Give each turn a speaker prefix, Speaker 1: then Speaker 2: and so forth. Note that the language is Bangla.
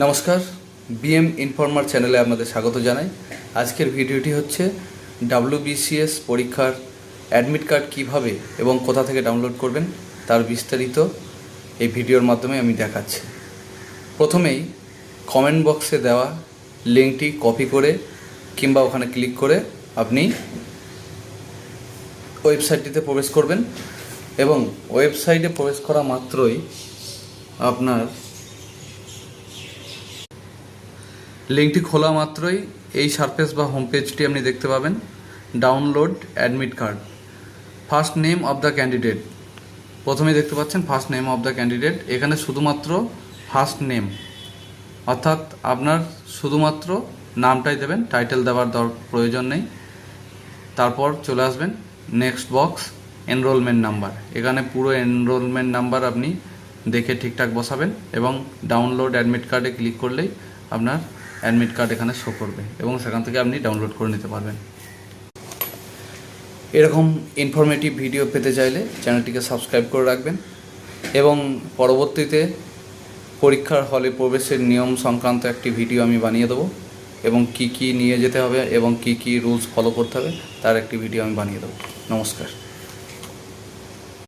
Speaker 1: নমস্কার, বিএম ইনফর্মার চ্যানেলে আপনাদের স্বাগত জানাই। আজকের ভিডিওটি হচ্ছে WBCS পরীক্ষার অ্যাডমিট কার্ড কীভাবে এবং কোথা থেকে ডাউনলোড করবেন তার বিস্তারিত এই ভিডিওর মাধ্যমে আমি দেখাচ্ছি। প্রথমেই কমেন্ট বক্সে দেওয়া লিঙ্কটি কপি করে কিংবা ওখানে ক্লিক করে আপনি ওয়েবসাইটটিতে প্রবেশ করবেন এবং ওয়েবসাইটে প্রবেশ করা মাত্রই আপনার লিঙ্কটি খোলা মাত্রই এই সারফেস বা হোম পেজটি আপনি দেখতে পাবেন। Download admit card, first name of the candidate. প্রথমেই দেখতে পাচ্ছেন first name of the candidate. এখানে শুধুমাত্র ফার্স্ট নেম, অর্থাৎ আপনার শুধুমাত্র নামটাই দেবেন, টাইটেল দেওয়ার প্রয়োজন নেই। তারপর চলে আসবেন নেক্সট বক্স, এনরোলমেন্ট নাম্বার। এখানে পুরো এনরোলমেন্ট নাম্বার আপনি দেখে ঠিকঠাক বসাবেন এবং ডাউনলোড অ্যাডমিট কার্ডে ক্লিক করলেই আপনার অ্যাডমিট কার্ড এখানে শো করবে এবং সেখান থেকে আপনি ডাউনলোড করে নিতে পারবেন। এরকম ইনফরমেটিভ ভিডিও পেতে চাইলে চ্যানেলটিকে সাবস্ক্রাইব করে রাখবেন এবং পরবর্তীতে পরীক্ষার হলে প্রবেশের নিয়ম সংক্রান্ত একটি ভিডিও আমি বানিয়ে দেবো এবং কি কি নিয়ে যেতে হবে এবং কি কি রুলস ফলো করতে হবে তার একটি ভিডিও আমি বানিয়ে দেবো। নমস্কার।